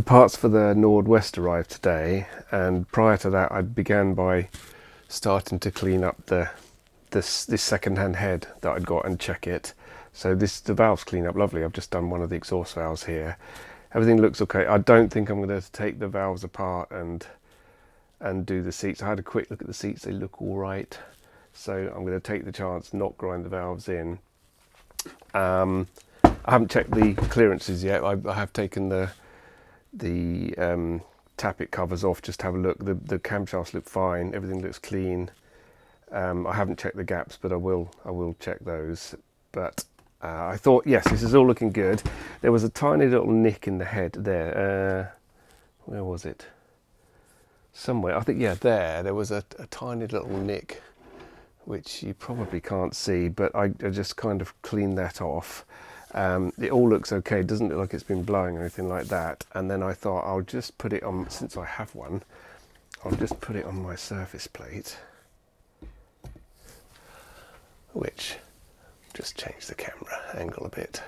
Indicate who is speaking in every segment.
Speaker 1: parts for the Nordwest arrived today, and prior to that I began by starting to clean up this second-hand head that I'd got and check it. So the valves clean up lovely. I've just done one of the exhaust valves here. Everything looks okay. I don't think I'm going to take the valves apart and do the seats. I had a quick look at the seats, they look all right. So I'm going to take the chance, not grind the valves in. I haven't checked the clearances yet. I have taken the tappet covers off just to have a look. The camshafts look fine, everything looks clean. I haven't checked the gaps, but I will check those. But I thought, yes, this is all looking good. There was a tiny little nick in the head there. Where was it? Somewhere, I think, yeah, there was a tiny little nick, which you probably can't see, but I just kind of cleaned that off. It all looks okay. It doesn't look like it's been blowing or anything like that. And then I thought I'll just put it on, since I have one, I'll just put it on my surface plate, which just change the camera angle a bit.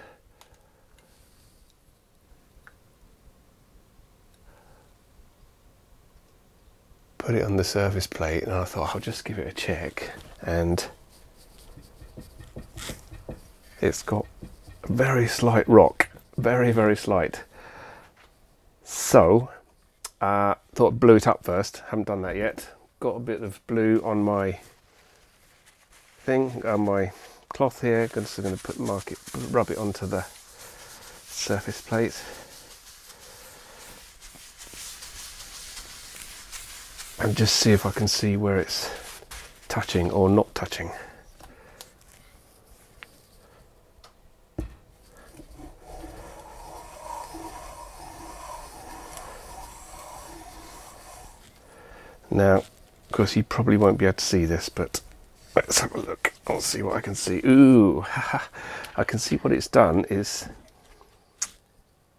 Speaker 1: Put it on the surface plate, and I thought I'll just give it a check, and it's got a very slight rock, very slight. So thought blew it up first. Haven't done that yet. Got a bit of blue on my thing, on my cloth here. Just going to rub it onto the surface plate. And just see if I can see where it's touching or not touching. Now, of course, you probably won't be able to see this, but let's have a look. I'll see what I can see. Ooh, I can see what it's done is,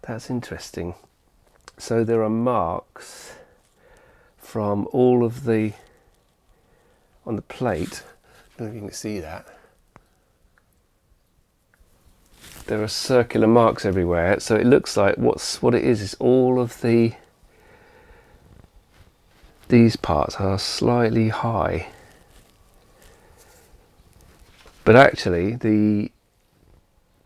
Speaker 1: that's interesting. So there are marks from all of the, on the plate, I don't know if you can see that. There are circular marks everywhere, so it looks like what it is all of these parts are slightly high. But actually the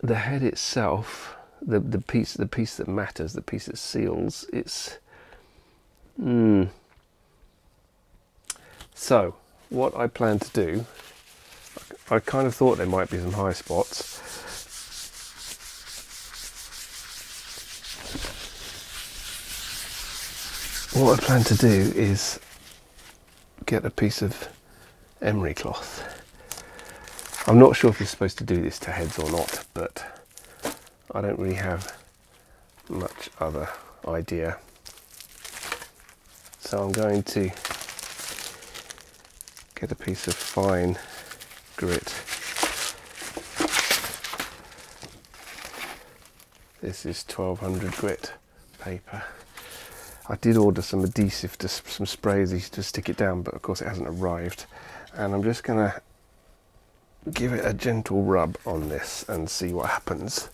Speaker 1: head itself, the piece that matters, the piece that seals, it's So, what I plan to do, I kind of thought there might be some high spots. What I plan to do is get a piece of emery cloth. I'm not sure if you're supposed to do this to heads or not, but I don't really have much other idea. So I'm going to get a piece of fine grit. This is 1200 grit paper. I did order some adhesive, some sprays to stick it down, but of course it hasn't arrived. And I'm just going to give it a gentle rub on this and see what happens.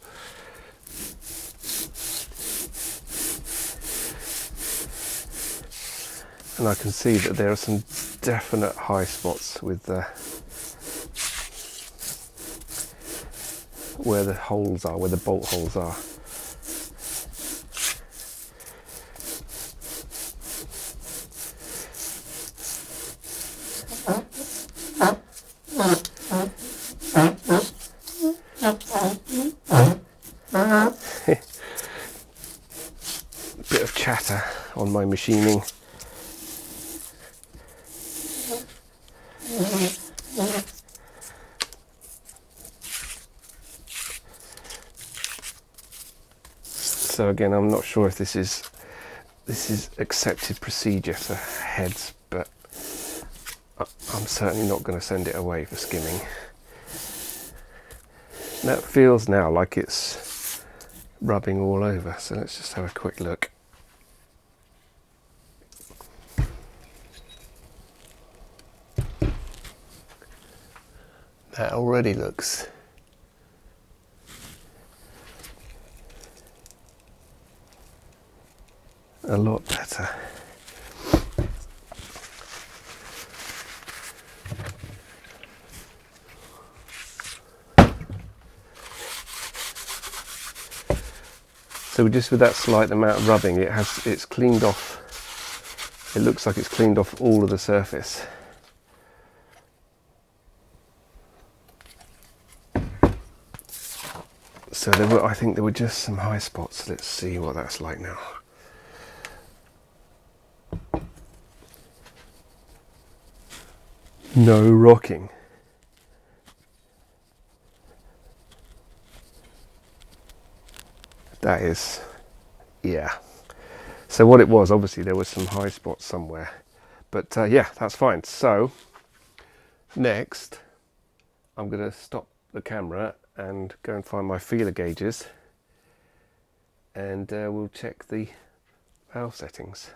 Speaker 1: And I can see that there are some definite high spots with where the holes are, where the bolt holes are. Bit of chatter on my machining. So again, I'm not sure if this is accepted procedure for heads, but I'm certainly not going to send it away for skimming. That feels now like it's rubbing all over, so let's just have a quick look. That already looks a lot better. So just with that slight amount of rubbing, it's cleaned off. It looks like it's cleaned off all of the surface. So I think there were just some high spots. Let's see what that's like now. No rocking. That is, yeah. So what it was, obviously there was some high spots somewhere, but yeah, that's fine. So next, I'm going to stop the camera and go and find my feeler gauges, and we'll check the valve settings.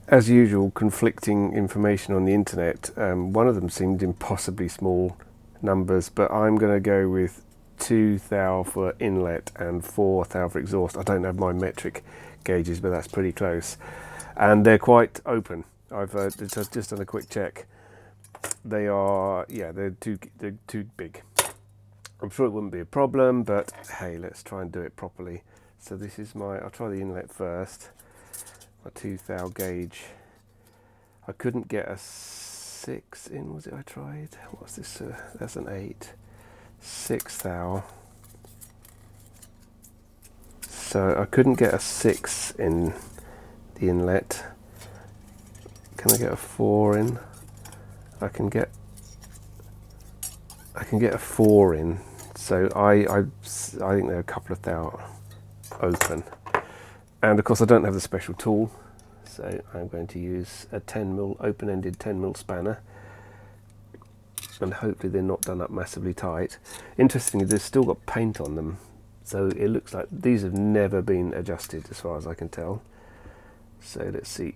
Speaker 1: As usual, conflicting information on the internet. One of them seemed impossibly small numbers, but I'm going to go with 2 thou for inlet and 4 thou for exhaust. I don't have my metric gauges, but that's pretty close. And they're quite open. I've just done a quick check. They are, yeah, they're too big. I'm sure it wouldn't be a problem, but hey, let's try and do it properly. So this is I'll try the inlet first. My 2 thou gauge. I couldn't get a 6 in, was it? I tried. What's this? That's an 8. 6 thou. So I couldn't get a 6 in the inlet. Can I get a 4 in? I can get a 4 in. So I think there are a couple of thou open. And of course I don't have the special tool, so I'm going to use a 10mm open-ended 10mm spanner, and hopefully they're not done up massively tight. Interestingly, they've still got paint on them, so it looks like these have never been adjusted as far as I can tell. So let's see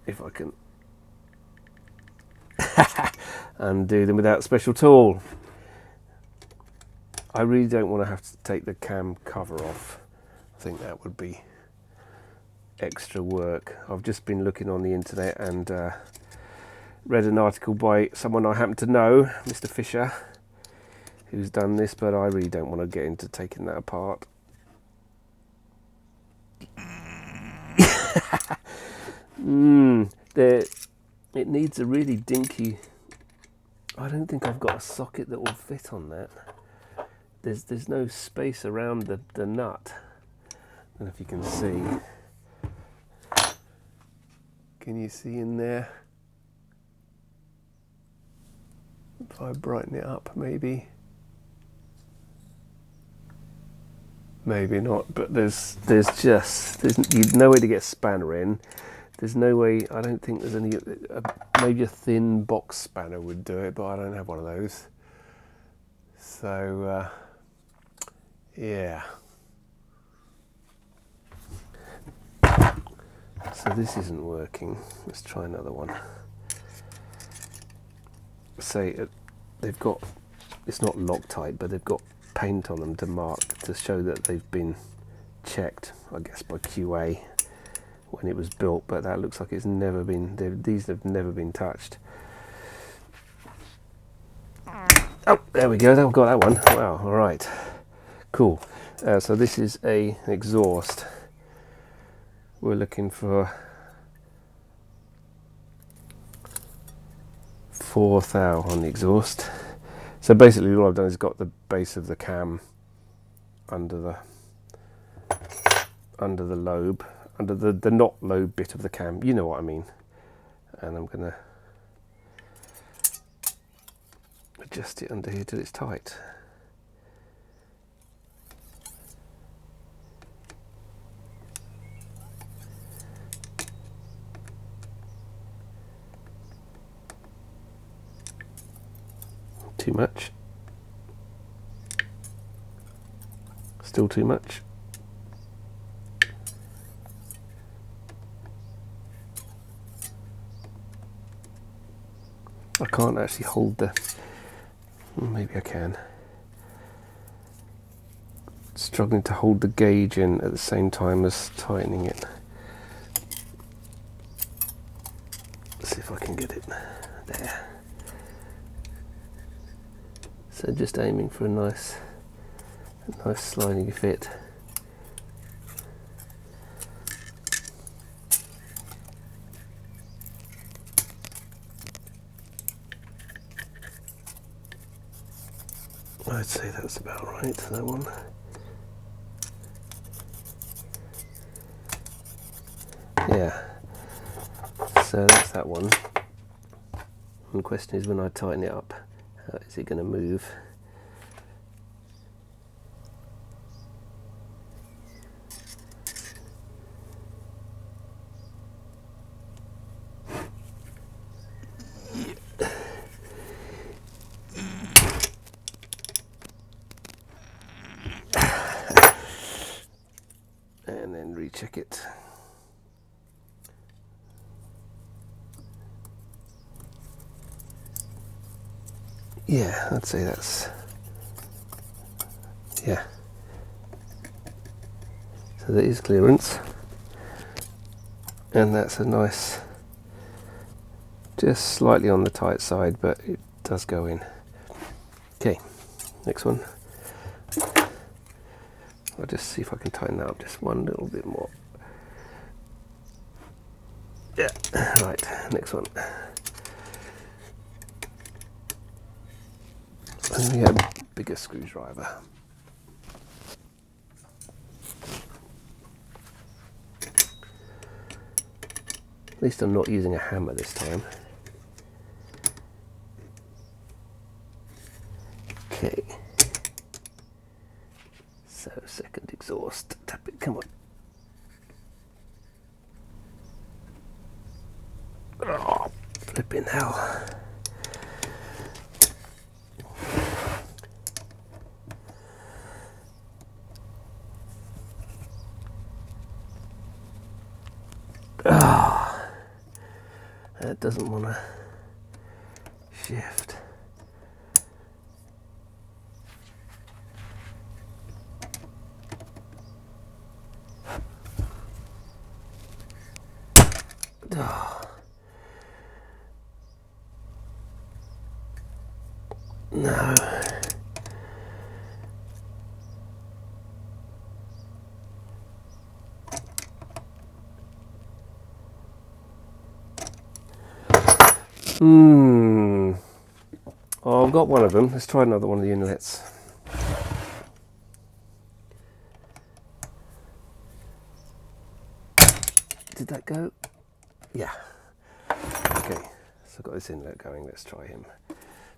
Speaker 1: if I can undo them without a special tool. I really don't want to have to take the cam cover off. I think that would be extra work. I've just been looking on the internet and read an article by someone I happen to know, Mr. Fisher, who's done this, but I really don't want to get into taking that apart. It needs a really dinky. I don't think I've got a socket that will fit on that. There's no space around the nut. I don't know if you can see. Can you see in there? If I brighten it up, maybe. Maybe not, but there's no way to get a spanner in. There's no way. I don't think there's any. Maybe a thin box spanner would do it, but I don't have one of those. So yeah. So this isn't working. Let's try another one. Say they've got, it's not Loctite, but they've got paint on them to mark, to show that they've been checked, I guess, by QA when it was built, but that looks like it's never been, these have never been touched. Oh, there we go, I've got that one. Wow, all right, cool. So this is an exhaust. We're looking for 4 thou on the exhaust. So basically all I've done is got the base of the cam under the lobe, under the not lobe bit of the cam, you know what I mean. And I'm gonna adjust it under here till it's tight. Too much. Still too much. I can't actually hold the, maybe I can. struggling to hold the gauge in at the same time as tightening it. Let's see if I can get it there. So just aiming for a nice sliding fit. I'd say that's about right, that one. Yeah, so that's that one. And the question is, when I tighten it up, how is it going to move? And then recheck it. Yeah, I'd say that's, yeah. So there is clearance, and that's a nice, just slightly on the tight side, but it does go in. Okay, next one. I'll just see if I can tighten that up just one little bit more. Yeah, right, next one. And we have a bigger screwdriver. At least I'm not using a hammer this time. Okay. So second exhaust, tap it, come on. Oh, flipping hell. Ah, that doesn't want to shift. Oh. No. Oh, I've got one of them. Let's try another one of the inlets. Did that go? Yeah. Okay, so I've got this inlet going. Let's try him.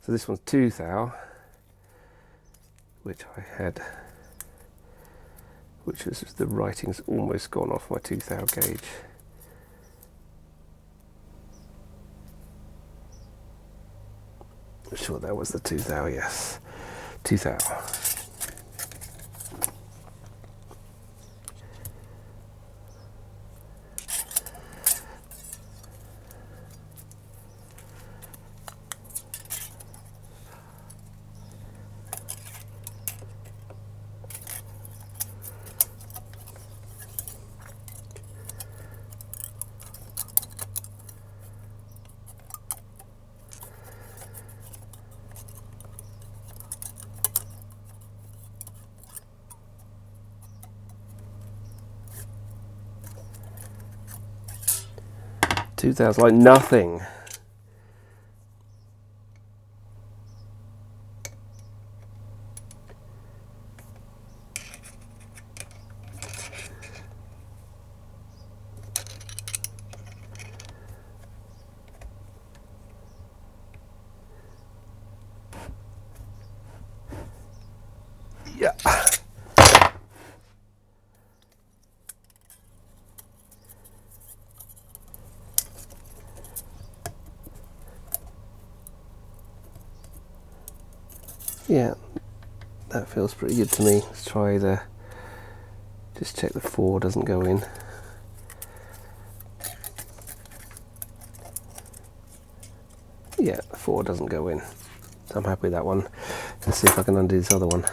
Speaker 1: So this one's 2 thou, which I had, which was the writing's almost gone off my 2 thou gauge. I'm sure that was the 2 thou, yes. 2 thou. $2,000, like nothing. Yeah. Yeah, that feels pretty good to me. Let's try the, just check the 4 doesn't go in. Yeah, the 4 doesn't go in. So I'm happy with that one. Let's see if I can undo this other one.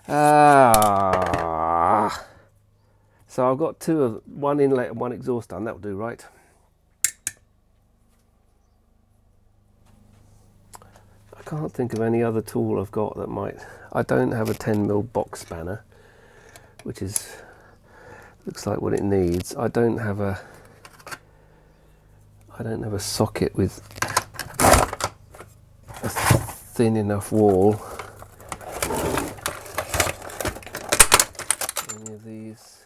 Speaker 1: Ah. So I've got one inlet and one exhaust done. That'll do, right? I can't think of any other tool I've got that might. I don't have a 10mm box spanner, which looks like what it needs. I don't have a socket with a thin enough wall. Any of these.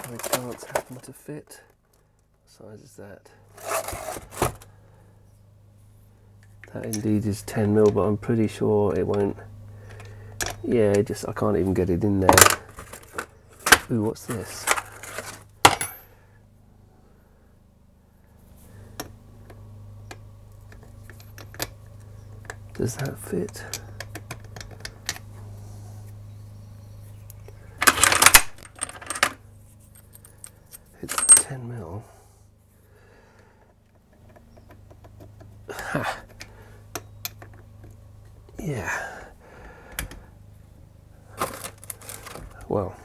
Speaker 1: My chance happen to fit. What size is that? That indeed is 10mm, but I'm pretty sure it won't. Yeah, I can't even get it in there. Ooh, what's this? Does that fit? It's 10mm. Ha. Yeah. Well,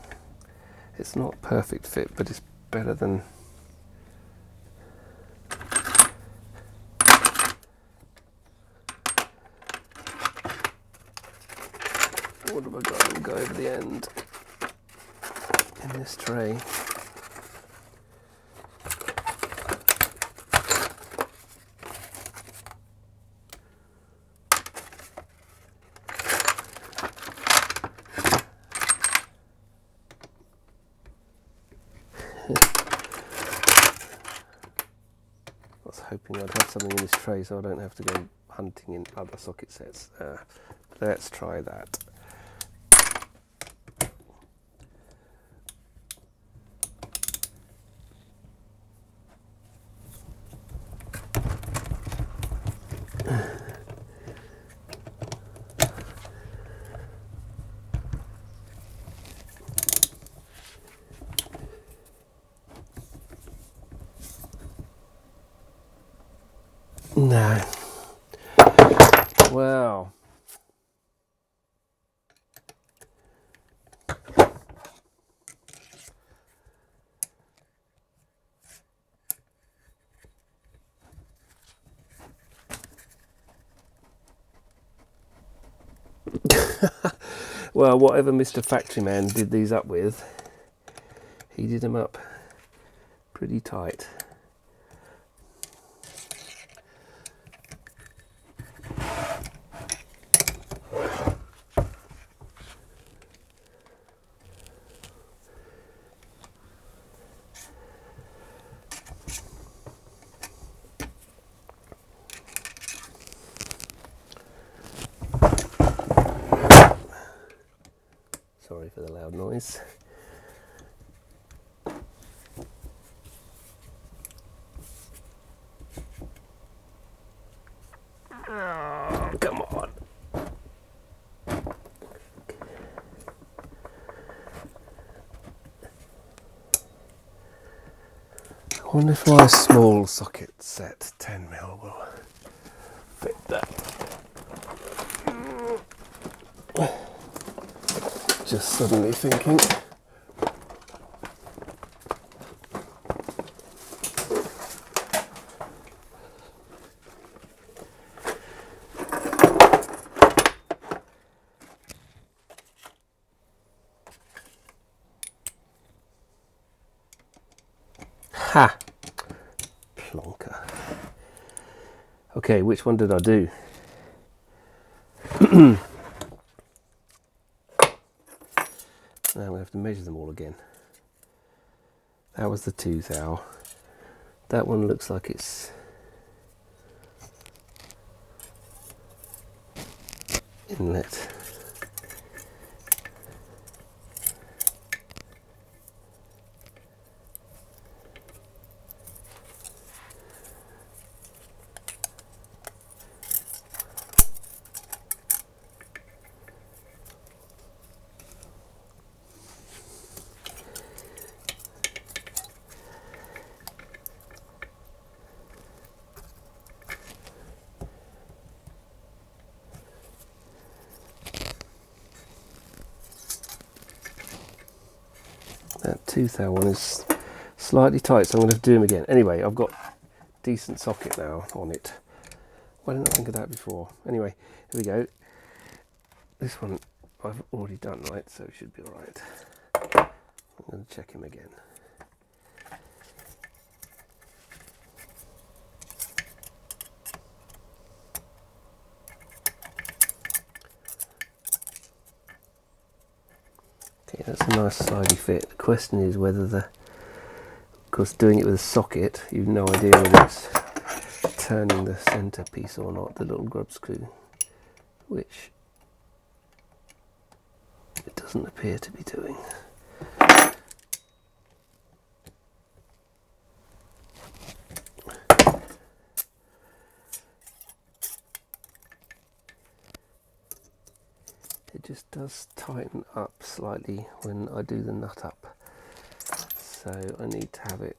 Speaker 1: it's not perfect fit, but it's better than. What have I got to go over the end in this tray? I was hoping I'd have something in this tray so I don't have to go hunting in other socket sets. Let's try that. No. Well. Well, whatever Mr. Factory Man did these up with, he did them up pretty tight. Sorry for the loud noise. Oh, come on. I wonder if my small socket set 10mm will fit that. Just suddenly thinking. Ha! Plonker. Okay, which one did I do? Now we have to measure them all again. That was the 2 thou. That one looks like it's inlet. that 2thou one is slightly tight, so I'm going to do them again. Anyway, I've got decent socket now on it. Why didn't I think of that before? Anyway, here we go. This one I've already done right, so it should be alright. I'm going to check him again. Okay, that's a nice slidey fit. The question is whether of course doing it with a socket, you've no idea whether it's turning the centre piece or not, the little grub screw, which it doesn't appear to be doing. It just does tighten up slightly when I do the nut up, so I need to have it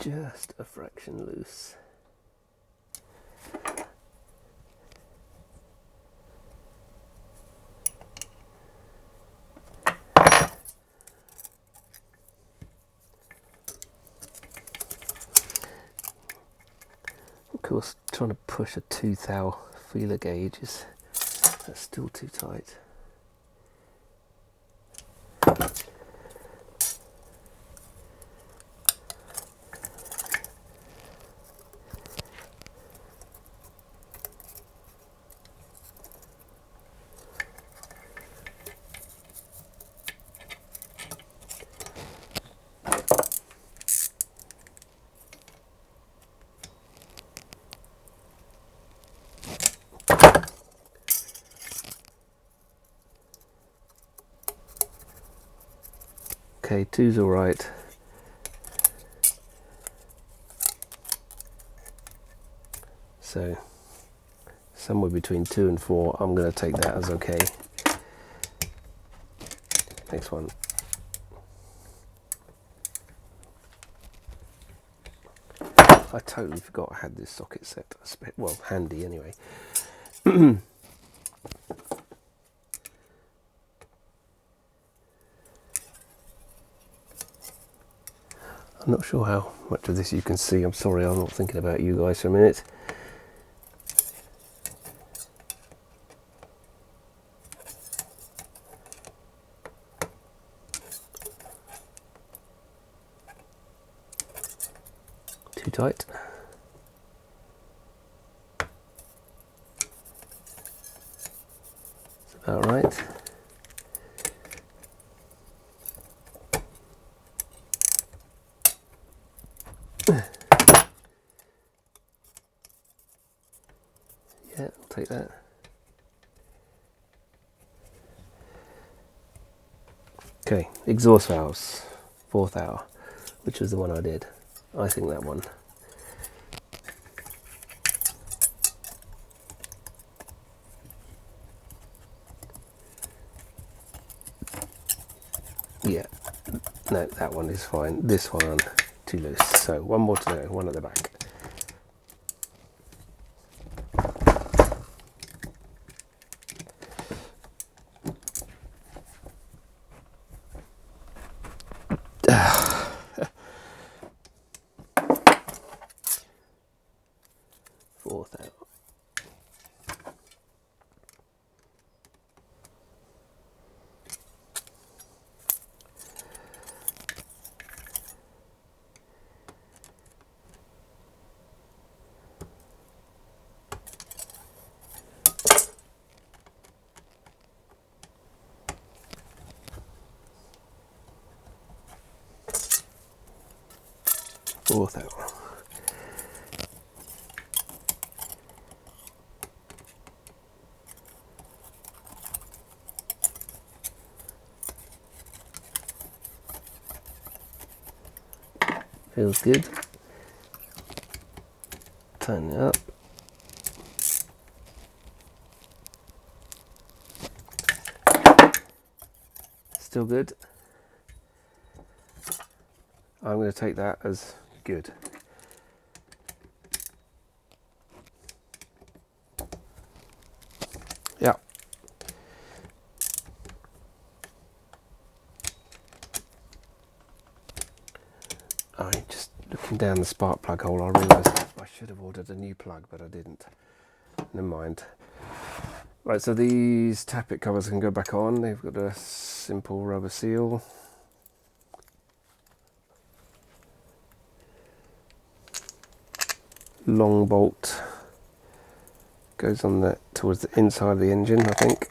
Speaker 1: just a fraction loose. Of course, trying to push a 2thou feeler gauge that's still too tight. Okay, 2's all right. So somewhere between 2 and 4, I'm going to take that as okay. Next one. I totally forgot I had this socket set. Well, handy anyway. I'm not sure how much of this you can see. I'm sorry, I'm not thinking about you guys for a minute. Too tight. That's about right. Yeah, I'll take that. Okay, exhaust valves, 4thou, which was the one I did. I think that one. Yeah, no, that one is fine. This one, too loose. So one more to go, one at the back. Fourth out. Fourth out. Feels good. Turn it up. Still good. I'm going to take that as good. Yeah. Just looking down the spark plug hole, I realised I should have ordered a new plug, but I didn't. Never mind. Right, so these tappet covers can go back on. They've got a simple rubber seal. Long bolt goes on towards the inside of the engine, I think.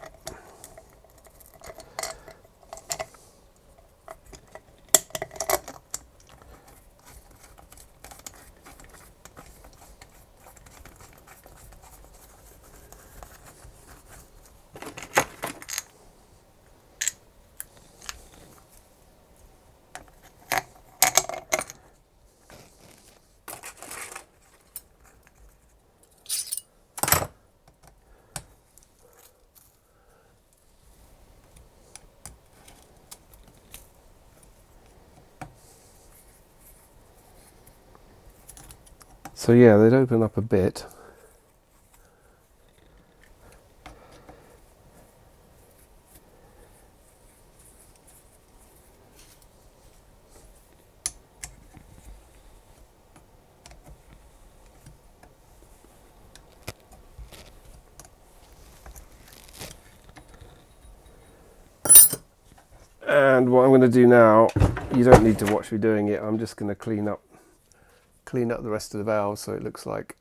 Speaker 1: So yeah, they'd open up a bit. And what I'm going to do now, you don't need to watch me doing it, I'm just going to clean up the rest of the valve so it looks like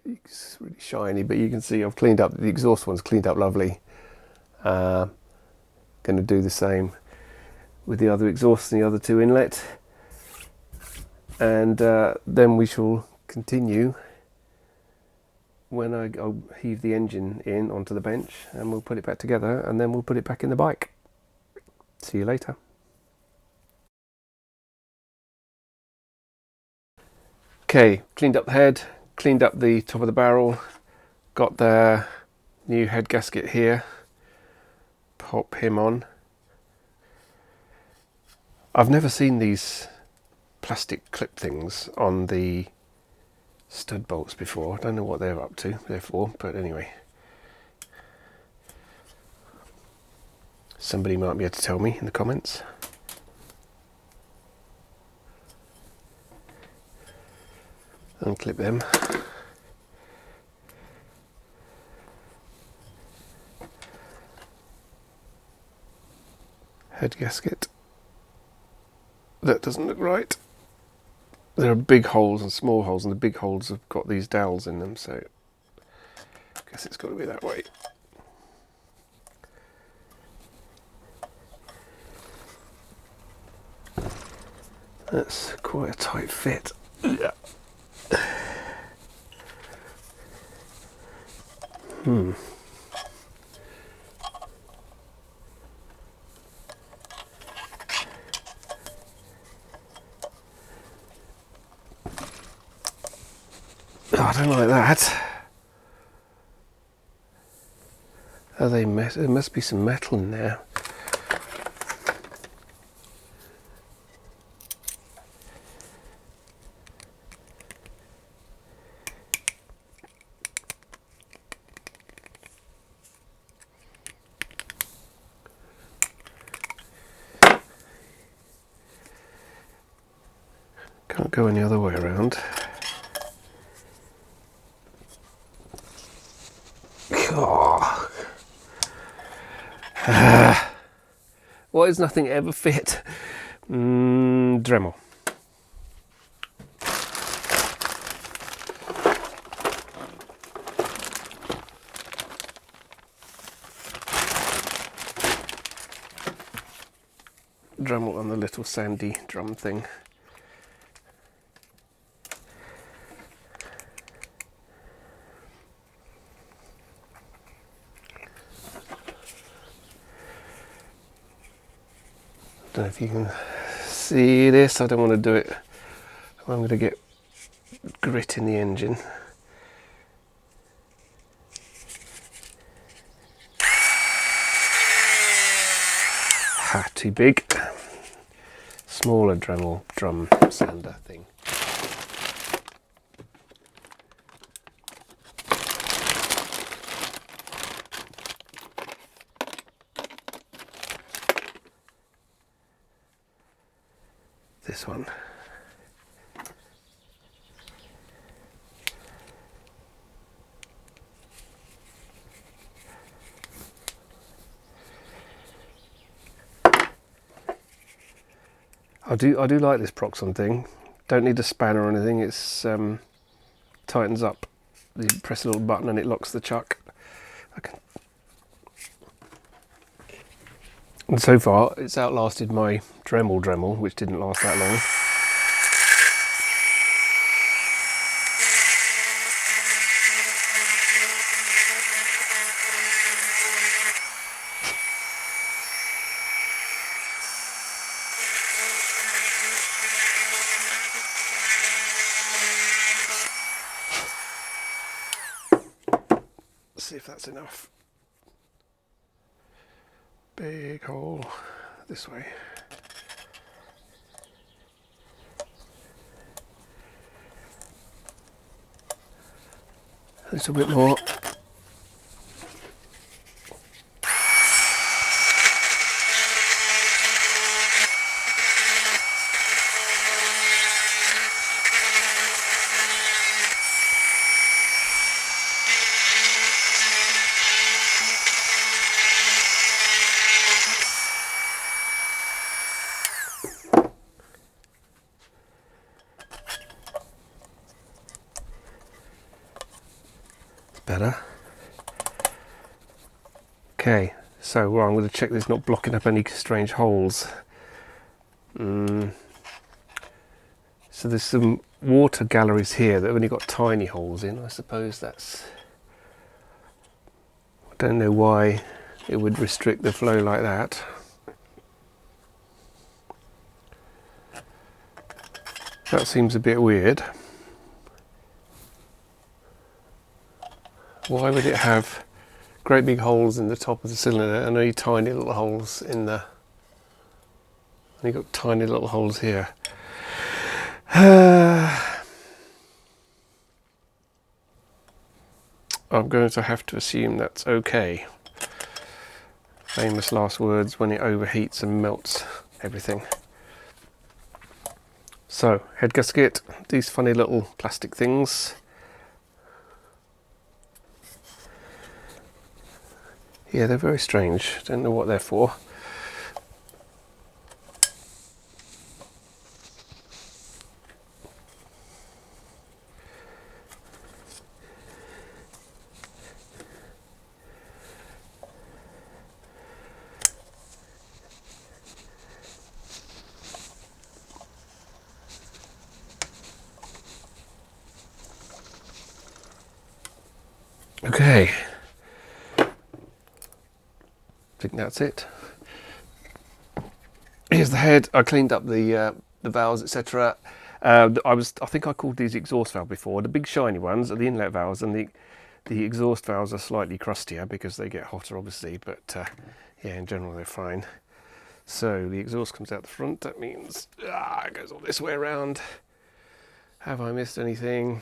Speaker 1: it's really shiny, but you can see I've cleaned up, the exhaust one's cleaned up lovely. Going to do the same with the other exhaust and the other two inlet, and then we shall continue when I'll heave the engine in onto the bench, and we'll put it back together, and then we'll put it back in the bike. See you later. Okay, cleaned up the head, cleaned up the top of the barrel, got the new head gasket here, pop him on. I've never seen these plastic clip things on the stud bolts before. I don't know what they're up to, therefore, but anyway. Somebody might be able to tell me in the comments. Unclip them. Head gasket. That doesn't look right. There are big holes and small holes, and the big holes have got these dowels in them, so I guess it's got to be that way. That's quite a tight fit. Yeah. Oh, I don't like that. Are they there must be some metal in there. Can't go any other way around. Oh. Why does nothing ever fit? Dremel. Dremel on the little sandy drum thing. Don't know if you can see this. I don't want to do it. I'm going to get grit in the engine. Too big. Smaller Dremel drum sander thing. this one. I do like this Proxon thing. Don't need a spanner or anything. It's tightens up. You press a little button and it locks the chuck. And so far, it's outlasted my Dremel, which didn't last that long. See if that's enough. Big hole this way. A little bit more. Better. Okay, so well, I'm going to check this not blocking up any strange holes. So there's some water galleries here that have only got tiny holes in. I suppose that's... I don't know why it would restrict the flow like that. That seems a bit weird. Why would it have great big holes in the top of the cylinder and only tiny little holes in the... And you've got tiny little holes here. I'm going to have to assume that's okay. Famous last words when it overheats and melts everything. So, head gasket, these funny little plastic things. Yeah, they're very strange. Don't know what they're for. Okay. I think that's it. Here's the head. I cleaned up the valves, etc. I think I called these exhaust valves before. The big shiny ones are the inlet valves, and the exhaust valves are slightly crustier because they get hotter, obviously. But yeah, in general they're fine. So the exhaust comes out the front. That means it goes all this way around. Have I missed anything?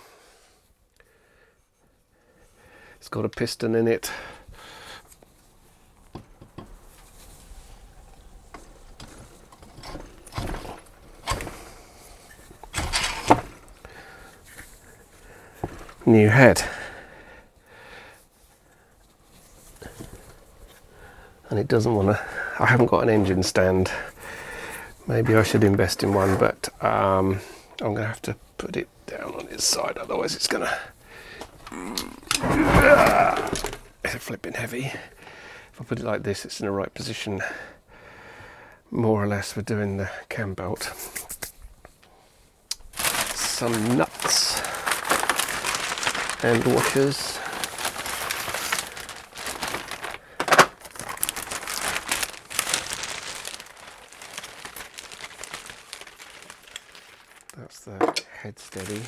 Speaker 1: It's got a piston in it. New head. And it doesn't want to... I haven't got an engine stand. Maybe I should invest in one, but I'm going to have to put it down on its side, otherwise it's going to... It's flipping heavy. If I put it like this, it's in the right position, more or less, for doing the cam belt. Some nuts and washers. That's the head steady.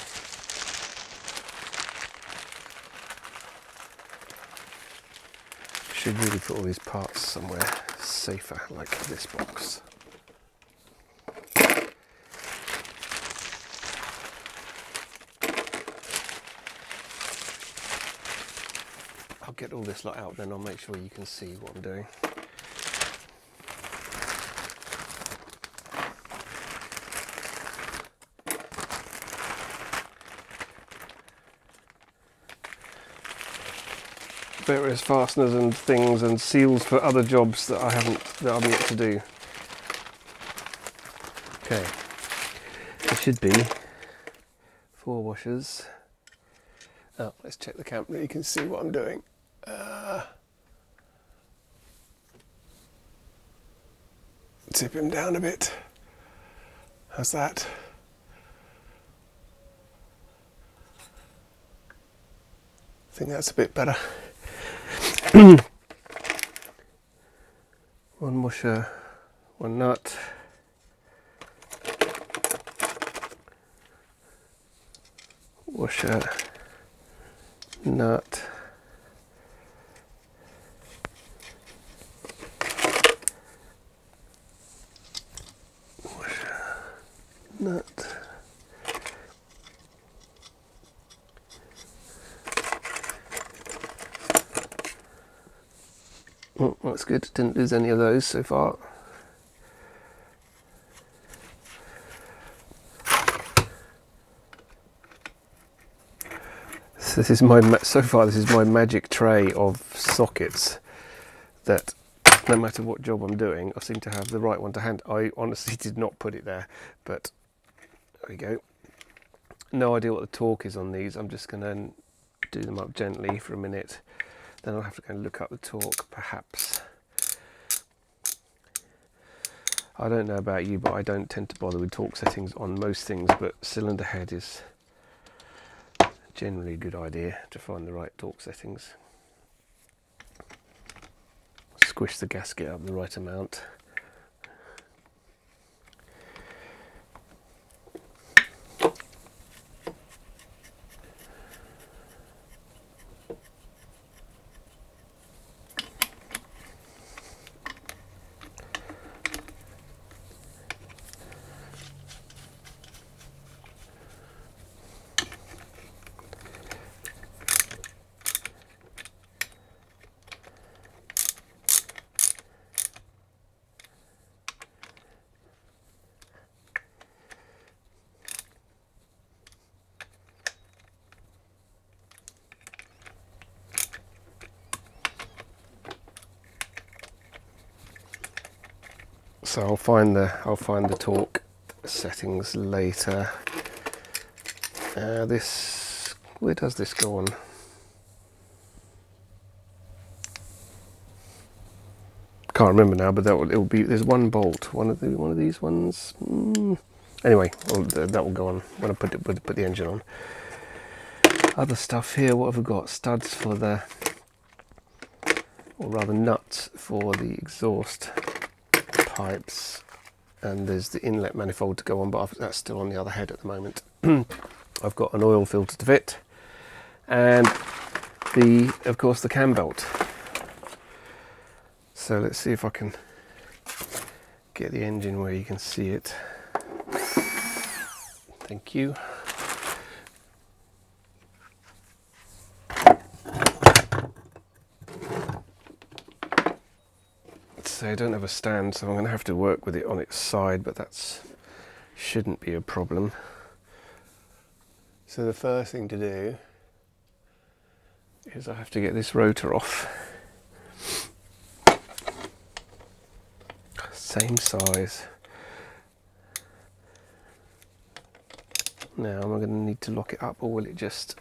Speaker 1: Should really put all these parts somewhere safer, like this box. I'll get all this lot out, then I'll make sure you can see what I'm doing. various fasteners and things and seals for other jobs that I'm yet to do. Okay, there should be 4 washers. Oh, let's check the camera. You can see what I'm doing. Tip him down a bit. How's that? I think that's a bit better. 1 washer, 1 nut. Washer, nut. Washer, nut. Oh, that's good. Didn't lose any of those so far. So this is this is my magic tray of sockets that no matter what job I'm doing, I seem to have the right one to hand. I honestly did not put it there, but there we go. No idea what the torque is on these. I'm just going to do them up gently for a minute. Then I'll have to go and look up the torque, perhaps. I don't know about you, but I don't tend to bother with torque settings on most things, but cylinder head is generally a good idea to find the right torque settings. Squish the gasket up the right amount. So I'll find the torque settings later. Where does this go on? Can't remember now, but it'll be. There's 1 bolt. One of these ones. Anyway, that will go on when I put the engine on. Other stuff here. What have we got? Studs for or rather nuts for the exhaust pipes, and there's the inlet manifold to go on, but that's still on the other head at the moment. I've got an oil filter to fit, and of course the cam belt. So let's see if I can get the engine where you can see it. Thank you. So I don't have a stand, so I'm going to have to work with it on its side, but that shouldn't be a problem. So the first thing to do is I have to get this rotor off. Same size. Now am I going to need to lock it up, or will it just...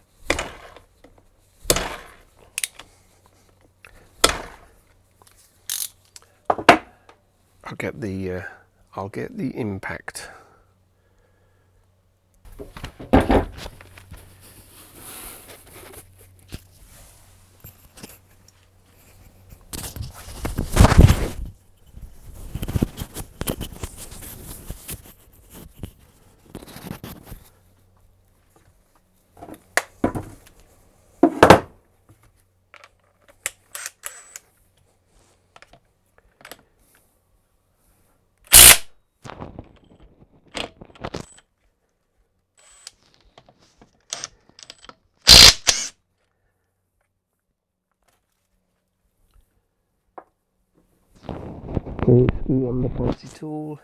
Speaker 1: I'll get the impact. Okay, screw on the fancy tool.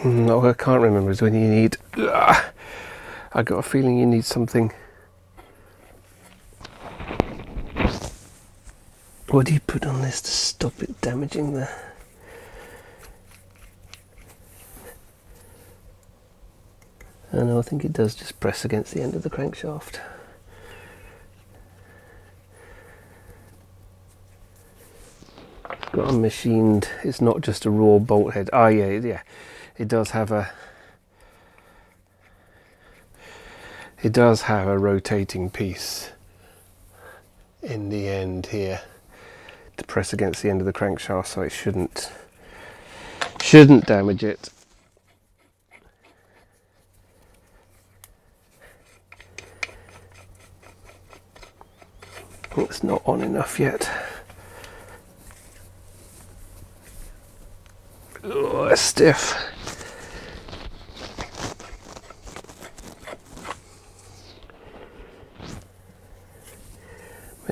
Speaker 1: No, I can't remember. Is when you need. I got a feeling you need something. What do you put on this to stop it damaging the? Oh no, I think it does just press against the end of the crankshaft. It's got a machined. It's not just a raw bolt head. Oh yeah, yeah. It does have a. It does have a rotating piece in the end here to press against the end of the crankshaft, so it shouldn't damage it. It's not on enough yet. Oh, it's stiff.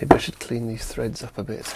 Speaker 1: Maybe I should clean these threads up a bit.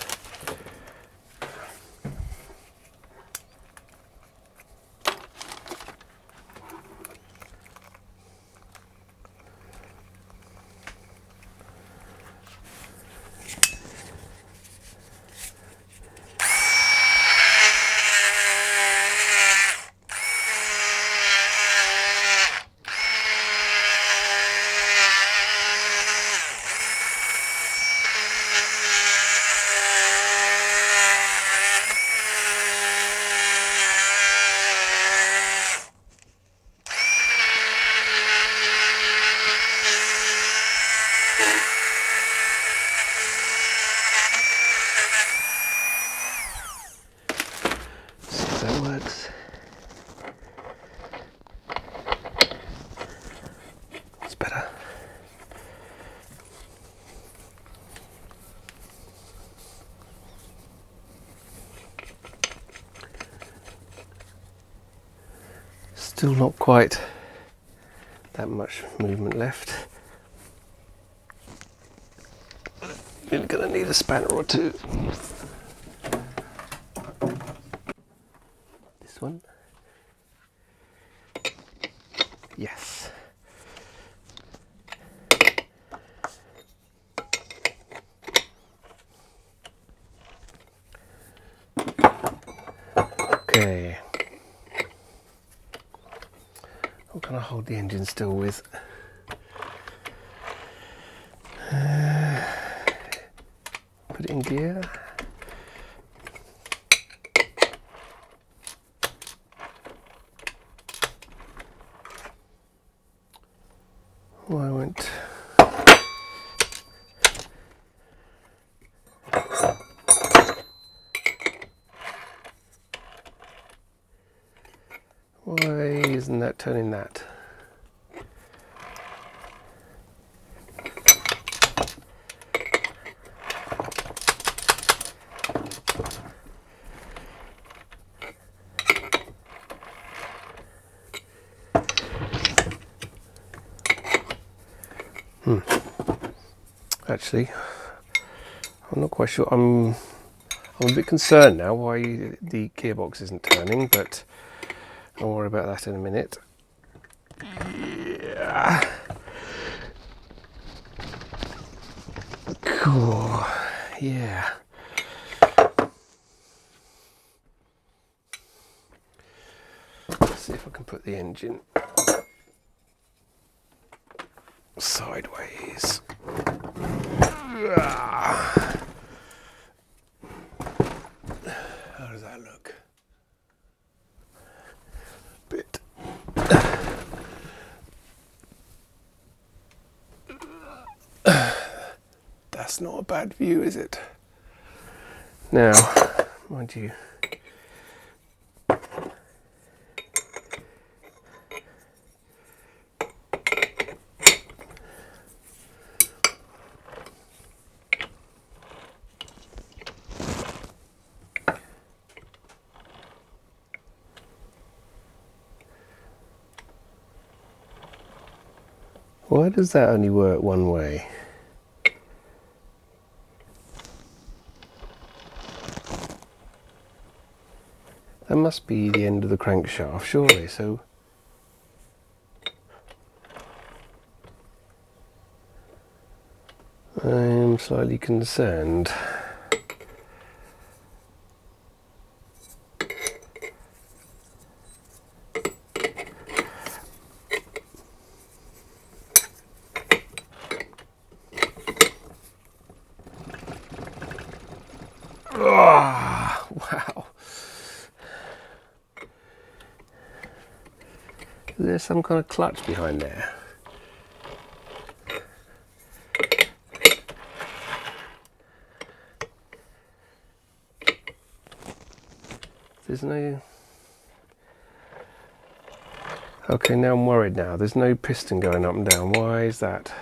Speaker 1: Still not quite that much movement left. You're going to need a spanner or two. This one. Yes. Okay. What can I hold the engine still with? Put it in gear. Why won't? Why isn't that turning that? Actually, I'm not quite sure. I'm a bit concerned now why the gearbox isn't turning, but I'll worry about that in a minute. Yeah. Cool. Yeah. Let's see if I can put the engine sideways. How does that look? Bit. That's not a bad view, is it? Now, mind you, why does that only work one way? That must be the end of the crankshaft, surely, so... I'm slightly concerned. Oh, wow. Is there some kind of clutch behind there? There's no... Okay, now I'm worried now. There's no piston going up and down. Why is that?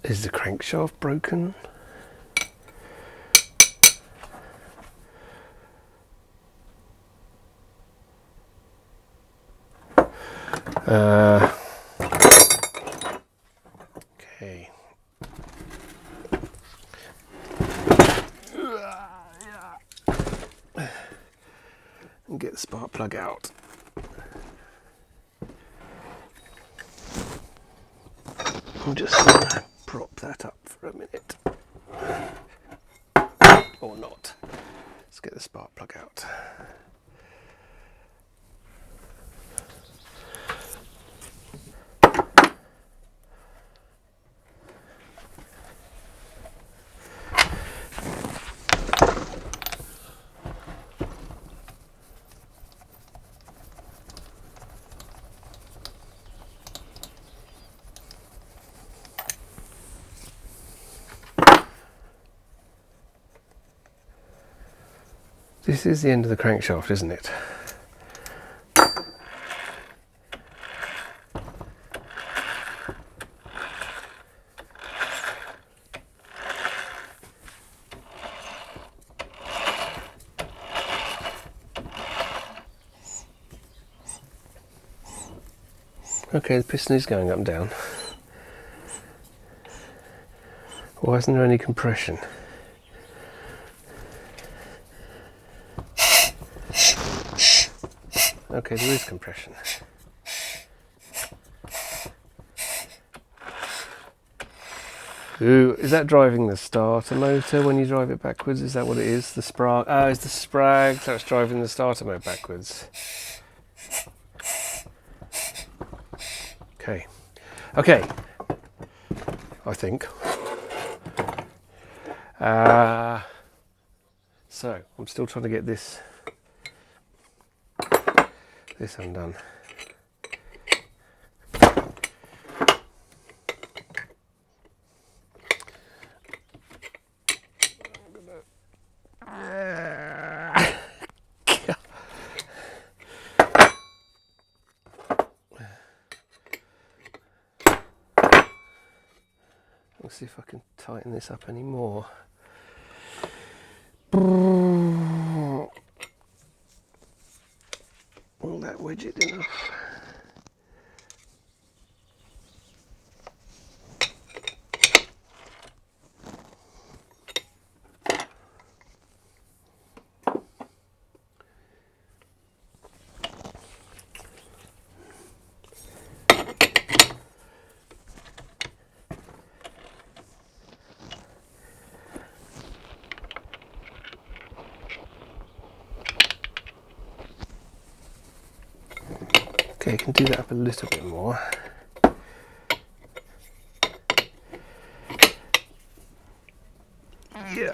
Speaker 1: Is the crankshaft broken? Okay. And get the spark plug out. I'm just going to prop that up for a minute. Or not. Let's get the spark plug out. This is the end of the crankshaft, isn't it? Okay, the piston is going up and down. Why isn't there any compression? Okay, there is compression. Ooh, is that driving the starter motor when you drive it backwards? Is that what it is? The sprag? Oh, it's the sprag that's driving the starter motor backwards. Okay. Okay. I think. So, I'm still trying to get this undone. Let's see if I can tighten this up any more. Will that wedge it enough? Okay, I can do that up a little bit more. Yeah.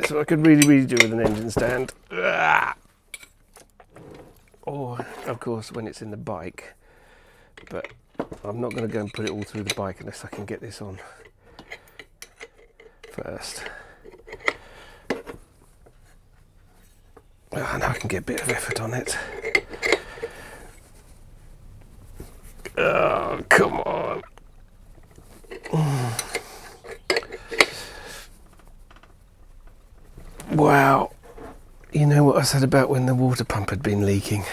Speaker 1: That's what I could really do with an engine stand. Or, of course, when it's in the bike. But I'm not going to go and put it all through the bike unless I can get this on first. Oh, now I can get a bit of effort on it. Oh, come on. Wow. You know what I said about when the water pump had been leaking?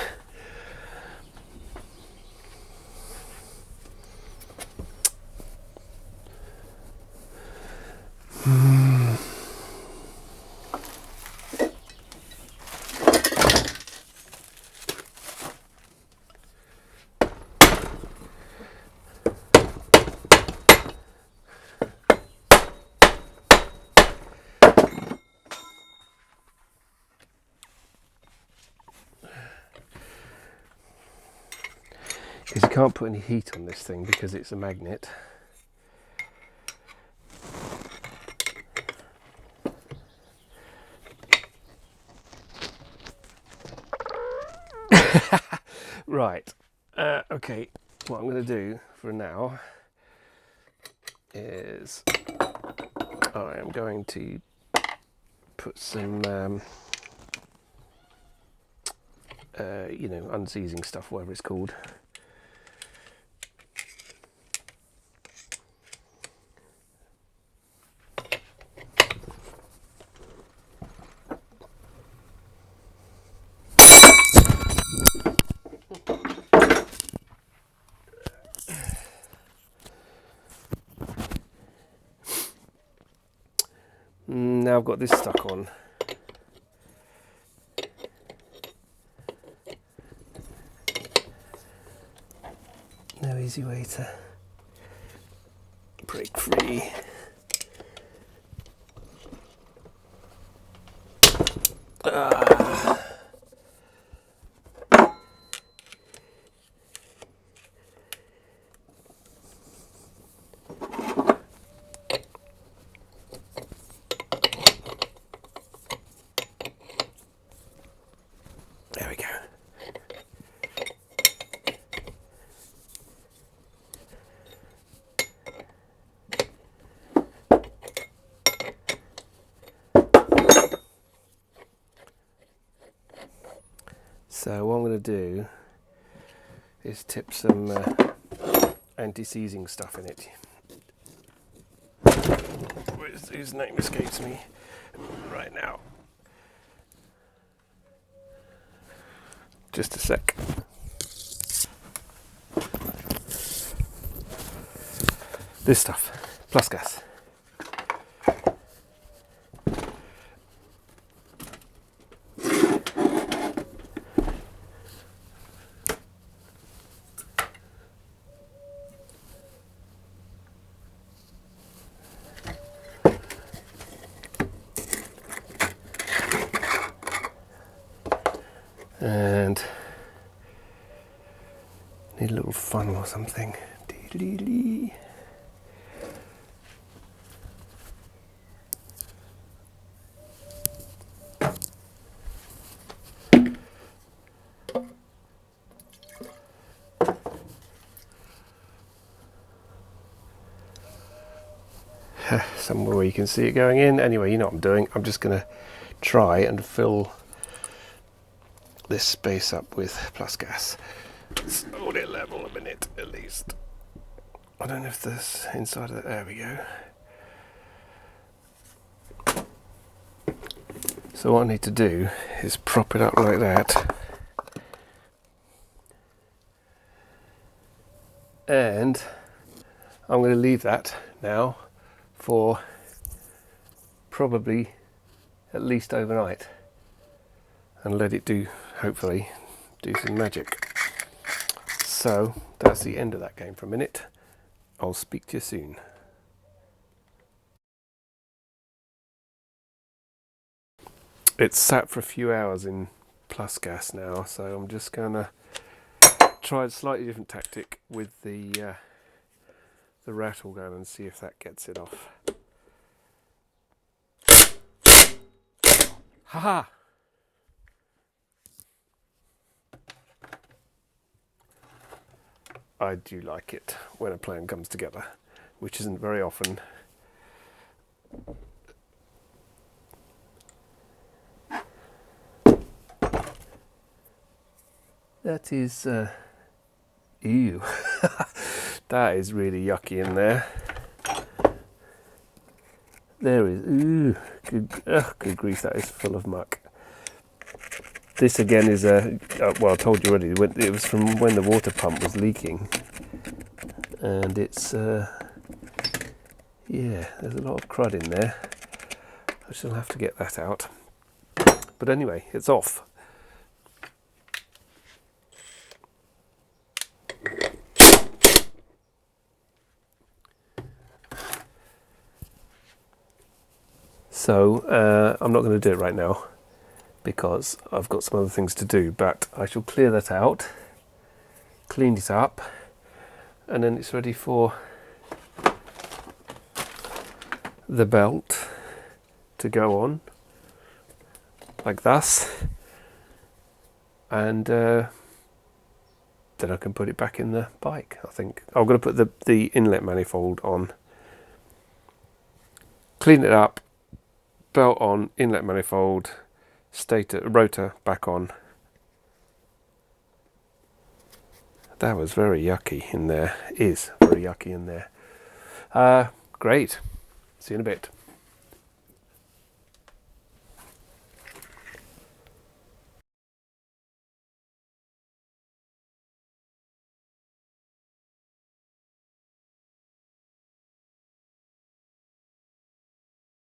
Speaker 1: Because you can't put any heat on this thing because it's a magnet. Right, okay, what I'm going to do for now is I am going to put some you know, unseizing stuff, whatever it's called. Now I've got this stuck on. No easy way to break free. There we go. So what I'm going to do is tip some anti-seizing stuff in it. Whose name escapes me right now. Just a sec. This stuff, plus gas. And need a little funnel or something. Dee-dee-dee-dee. Somewhere where you can see it going in. Anyway, you know what I'm doing. I'm just going to try and fill this space up with plus gas. Let's hold it level a minute at least. I don't know if this inside of it, there we go. So what I need to do is prop it up like that. And I'm going to leave that now for probably at least overnight and let it do, hopefully, do some magic. So that's the end of that game for a minute. I'll speak to you soon. It's sat for a few hours in plus gas now, so I'm just gonna try a slightly different tactic with the rattle gun and see if that gets it off. Haha! I do like it when a plan comes together, which isn't very often. That is, ew, that is really yucky in there. There is, ooh, good grief, that is full of muck. This again is well, I told you already, it was from when the water pump was leaking. And it's, yeah, there's a lot of crud in there. I shall have to get that out. But anyway, it's off. So I'm not going to do it right now because I've got some other things to do, but I shall clear that out, clean it up, and then it's ready for the belt to go on like thus, and then I can put it back in the bike. I think I'm going to put the inlet manifold on, clean it up, belt on, inlet manifold, rotor back on. That was very yucky in there. Is very yucky in there. Great. See you in a bit.